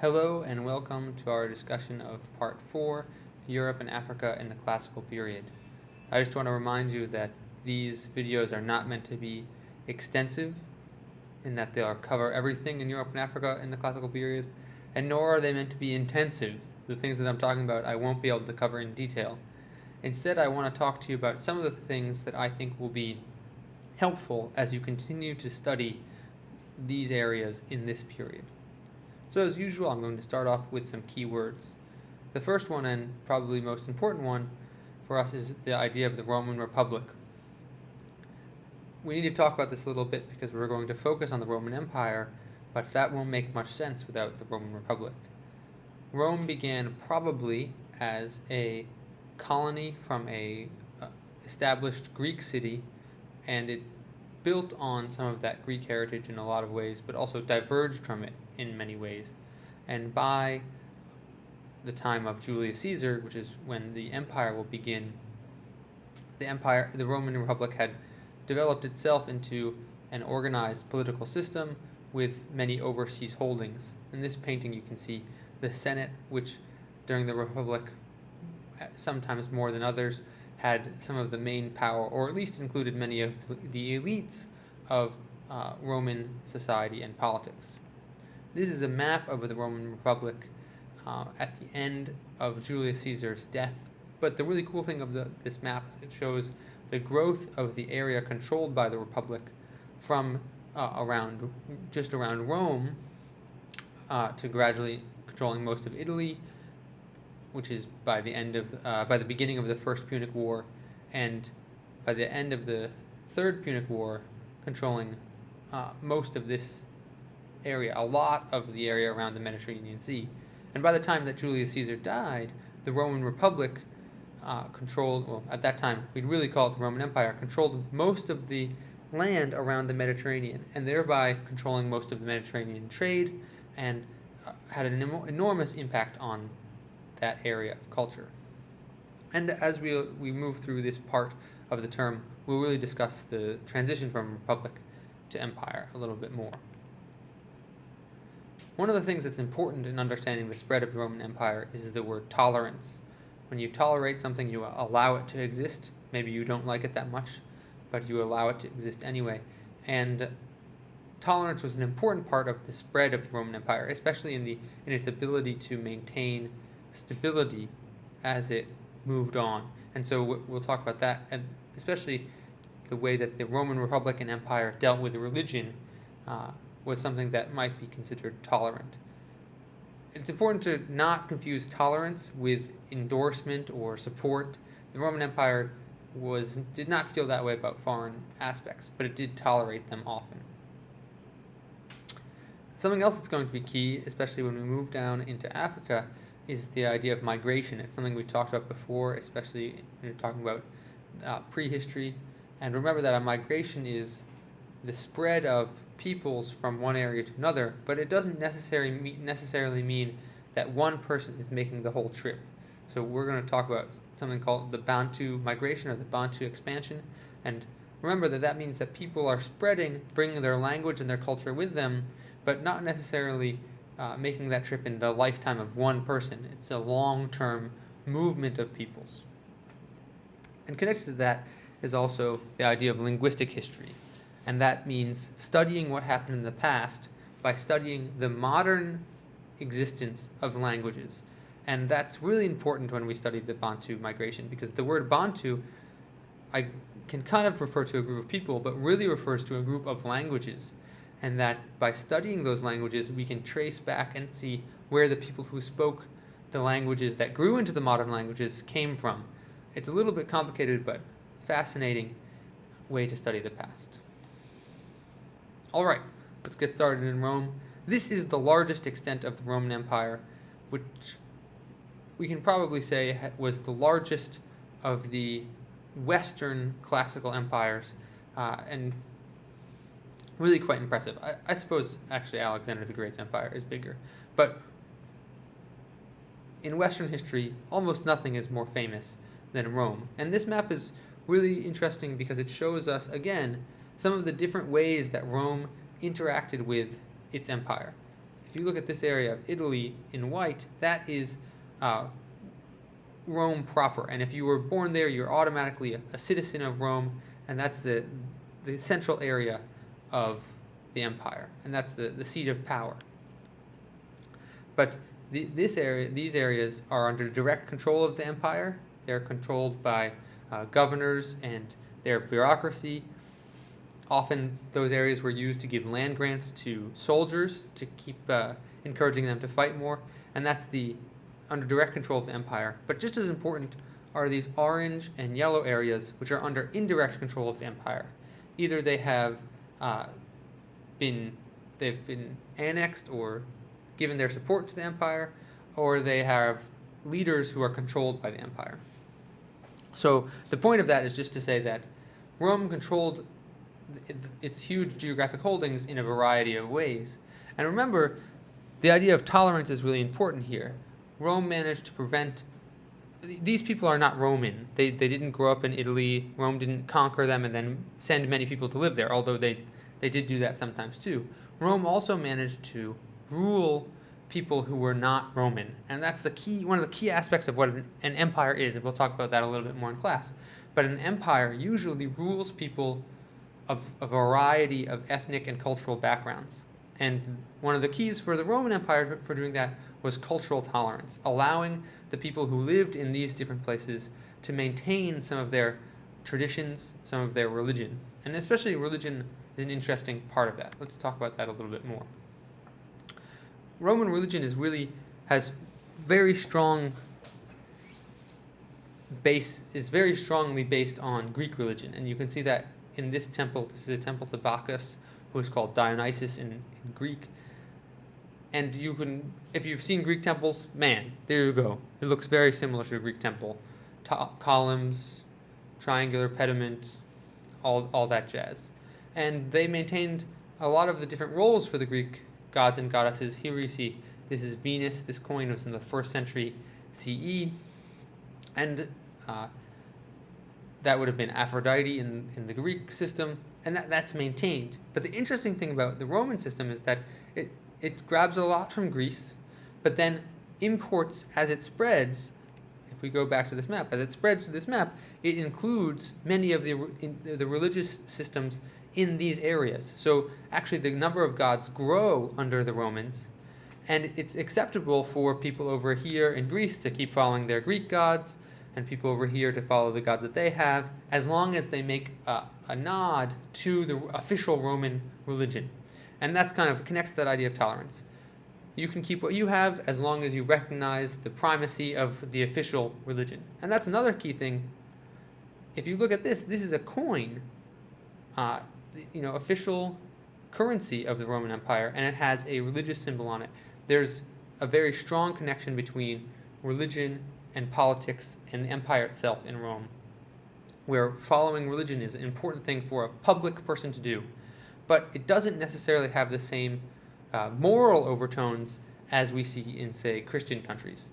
Hello and welcome to our discussion of Part 4, Europe and Africa in the Classical Period. I just want to remind you that these videos are not meant to be extensive in that they'll cover everything in Europe and Africa in the Classical Period, and nor are they meant to be intensive. The things that I'm talking about I won't be able to cover in detail. Instead, I want to talk to you about some of the things that I think will be helpful as you continue to study these areas in this period. So as usual, I'm going to start off with some keywords. The first one, and probably most important one for us, is the idea of the Roman Republic. We need to talk about this a little bit because we're going to focus on the Roman Empire, but that won't make much sense without the Roman Republic. Rome began probably as a colony from a established Greek city, and it built on some of that Greek heritage in a lot of ways, but also diverged from it in many ways. And by the time of Julius Caesar, which is when the empire will begin, the Roman Republic had developed itself into an organized political system with many overseas holdings. In this painting you can see the Senate, which during the Republic, sometimes more than others, had some of the main power, or at least included many of the elites of Roman society and politics. This is a map of the Roman Republic at the end of Julius Caesar's death. But the really cool thing of this map is it shows the growth of the area controlled by the Republic from just around Rome to gradually controlling most of Italy, which is by the beginning of the First Punic War, and by the end of the Third Punic War, controlling most of this area, a lot of the area around the Mediterranean Sea. And by the time that Julius Caesar died, the Roman Republic at that time, we'd really call it the Roman Empire, controlled most of the land around the Mediterranean, and thereby controlling most of the Mediterranean trade, and had an enormous impact on that area of culture. And as we move through this part of the term, we'll really discuss the transition from republic to empire a little bit more. One of the things that's important in understanding the spread of the Roman Empire is the word tolerance. When you tolerate something, you allow it to exist. Maybe you don't like it that much, but you allow it to exist anyway. And tolerance was an important part of the spread of the Roman Empire, especially in its ability to maintain stability as it moved on. And so we'll talk about that, and especially the way that the Roman Republic and Empire dealt with religion was something that might be considered tolerant. It's important to not confuse tolerance with endorsement or support. The Roman Empire did not feel that way about foreign aspects, but it did tolerate them often. Something else that's going to be key, especially when we move down into Africa, is the idea of migration. It's something we talked about before, especially when you're talking about prehistory. And remember that a migration is the spread of peoples from one area to another, but it doesn't necessarily mean that one person is making the whole trip. So we're going to talk about something called the Bantu migration or the Bantu expansion. And remember that means that people are bringing their language and their culture with them, but not necessarily making that trip in the lifetime of one person. It's a long-term movement of peoples. And connected to that is also the idea of linguistic history. And that means studying what happened in the past by studying the modern existence of languages. And that's really important when we study the Bantu migration, because the word Bantu can kind of refer to a group of people, but really refers to a group of languages. And that by studying those languages, we can trace back and see where the people who spoke the languages that grew into the modern languages came from. It's a little bit complicated, but fascinating way to study the past. All right, let's get started in Rome. This is the largest extent of the Roman Empire, which we can probably say was the largest of the Western classical empires, and really quite impressive. I suppose actually Alexander the Great's empire is bigger, but in Western history, almost nothing is more famous than Rome. And this map is really interesting because it shows us, again, some of the different ways that Rome interacted with its empire. If if you look at this area of Italy in white, that is Rome proper. And if you were born there, you're automatically a citizen of Rome, and that's the central area of the empire, and that's the seat of power. But these areas are under direct control of the empire. They're controlled by governors and their bureaucracy. Often those areas were used to give land grants to soldiers to keep encouraging them to fight more, and that's under direct control of the empire. But just as important are these orange and yellow areas, which are under indirect control of the empire. Either they have been annexed or given their support to the empire, or they have leaders who are controlled by the empire. So the point of that is just to say that Rome controlled its huge geographic holdings in a variety of ways. And remember, the idea of tolerance is really important here. Rome managed to prevent... These people are not Roman. They didn't grow up in Italy. Rome didn't conquer them and then send many people to live there, although they did do that sometimes too. Rome also managed to rule people who were not Roman. And that's one of the key aspects of what an empire is, and we'll talk about that a little bit more in class. But an empire usually rules people of a variety of ethnic and cultural backgrounds. And one of the keys for the Roman Empire for doing that was cultural tolerance, allowing the people who lived in these different places to maintain some of their traditions, some of their religion. And especially religion is an interesting part of that. Let's talk about that a little bit more. Roman religion has very strong is very strongly based on Greek religion, and you can see that in this temple. This is a temple to Bacchus, who is called Dionysus in Greek. And if you've seen Greek temples, man, there you go. It looks very similar to a Greek temple. Columns, triangular pediment, all that jazz. And they maintained a lot of the different roles for the Greek gods and goddesses. Here you see this is Venus. This coin was in the 1st century CE. And that would have been Aphrodite in the Greek system, and that's maintained. But the interesting thing about the Roman system is that it grabs a lot from Greece, but then imports as it spreads. If we go back to this map, as it spreads to this map, it includes many of the religious systems in these areas. So actually the number of gods grow under the Romans, and it's acceptable for people over here in Greece to keep following their Greek gods, and people over here to follow the gods that they have, as long as they make a nod to the official Roman religion. And that's kind of connects to that idea of tolerance. You can keep what you have as long as you recognize the primacy of the official religion. And that's another key thing. If you look at this is a coin, official currency of the Roman Empire, and it has a religious symbol on it. There's a very strong connection between religion and politics and the empire itself in Rome, where following religion is an important thing for a public person to do. But it doesn't necessarily have the same moral overtones as we see in, say, Christian countries.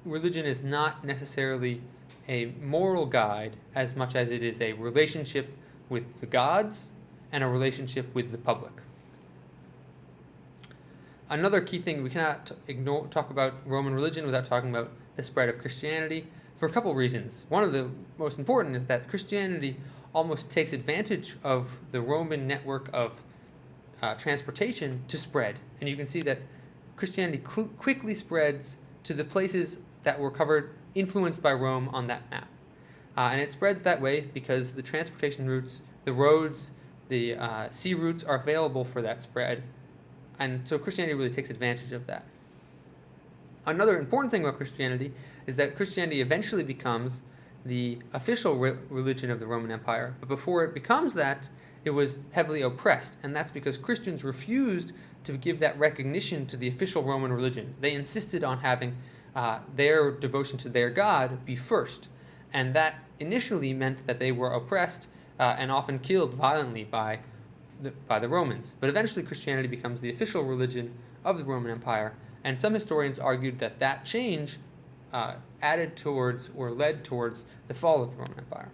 Religion is not necessarily a moral guide as much as it is a relationship with the gods and a relationship with the public. Another key thing, we cannot talk about Roman religion without talking about the spread of Christianity for a couple reasons. One of the most important is that Christianity almost takes advantage of the Roman network of transportation to spread. And you can see that Christianity quickly spreads to the places that were influenced by Rome on that map. And it spreads that way because the transportation routes, the roads, the sea routes are available for that spread. And so Christianity really takes advantage of that. Another important thing about Christianity is that Christianity eventually becomes the official religion of the Roman Empire. But before it becomes that, it was heavily oppressed. And that's because Christians refused to give that recognition to the official Roman religion. They insisted on having their devotion to their God be first. And that initially meant that they were oppressed and often killed violently by the Romans. But eventually Christianity becomes the official religion of the Roman Empire. And some historians argued that change added towards or led towards the fall of the Roman Empire.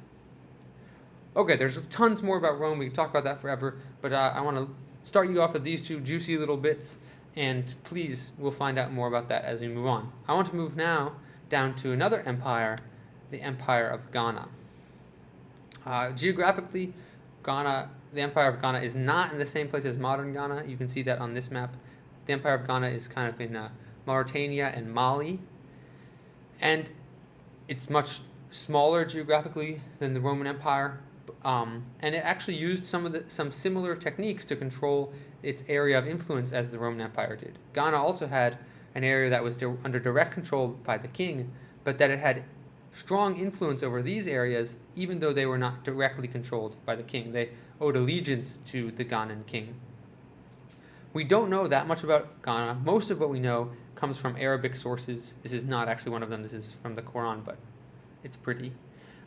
Okay, there's tons more about Rome. We can talk about that forever, but I want to start you off with these two juicy little bits, and please, we'll find out more about that as we move on. I want to move now down to another empire, the Empire of Ghana. Geographically, the Empire of Ghana is not in the same place as modern Ghana. You can see that on this map. The Empire of Ghana is kind of in Mauritania and Mali, and it's much smaller geographically than the Roman Empire, and it actually used some similar techniques to control its area of influence as the Roman Empire did. Ghana also had an area that was under direct control by the king, but that it had strong influence over these areas, even though they were not directly controlled by the king. They owed allegiance to the Ghanan king. We don't know that much about Ghana. Most of what we know comes from Arabic sources. This is not actually one of them. This is from the Quran, but it's pretty.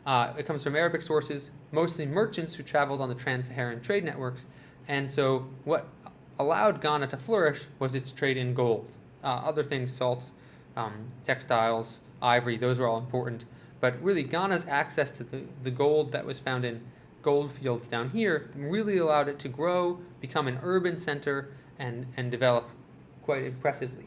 It comes from Arabic sources, mostly merchants who traveled on the trans-Saharan trade networks. And so what allowed Ghana to flourish was its trade in gold. Other things, salt, textiles, ivory, those were all important. But really, Ghana's access to the gold that was found in gold fields down here really allowed it to grow, become an urban center, and develop quite impressively.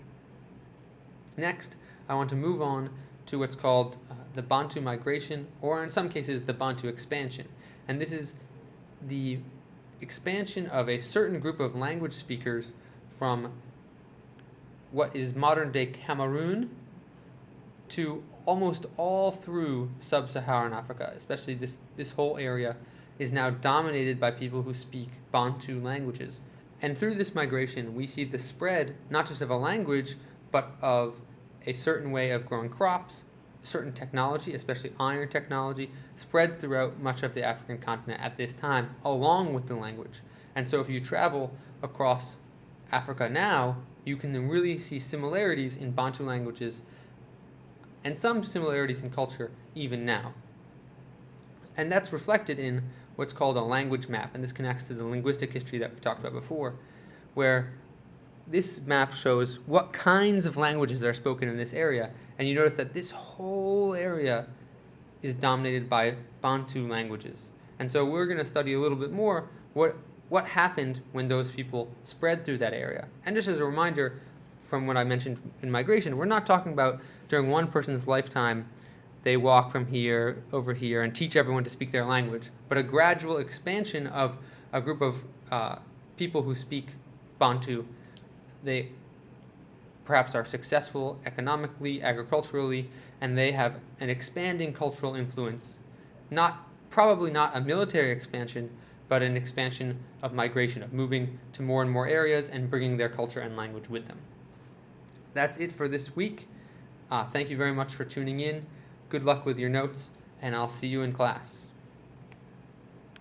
Next, I want to move on to what's called the Bantu migration, or in some cases, the Bantu expansion. And this is the expansion of a certain group of language speakers from what is modern-day Cameroon to almost all through sub-Saharan Africa, especially this whole area is now dominated by people who speak Bantu languages. And through this migration, we see the spread, not just of a language, but of a certain way of growing crops, certain technology, especially iron technology, spread throughout much of the African continent at this time, along with the language. And so if you travel across Africa now, you can really see similarities in Bantu languages and some similarities in culture even now. And that's reflected in what's called a language map, and this connects to the linguistic history that we've talked about before, where this map shows what kinds of languages are spoken in this area, and you notice that this whole area is dominated by Bantu languages. And so we're going to study a little bit more what happened when those people spread through that area. And just as a reminder, from what I mentioned in migration, we're not talking about during one person's lifetime they walk from here over here and teach everyone to speak their language, but a gradual expansion of a group of people who speak Bantu. They perhaps are successful economically, agriculturally, and they have an expanding cultural influence. Probably not a military expansion, but an expansion of migration, of moving to more and more areas and bringing their culture and language with them. That's it for this week. Thank you very much for tuning in. Good luck with your notes, and I'll see you in class.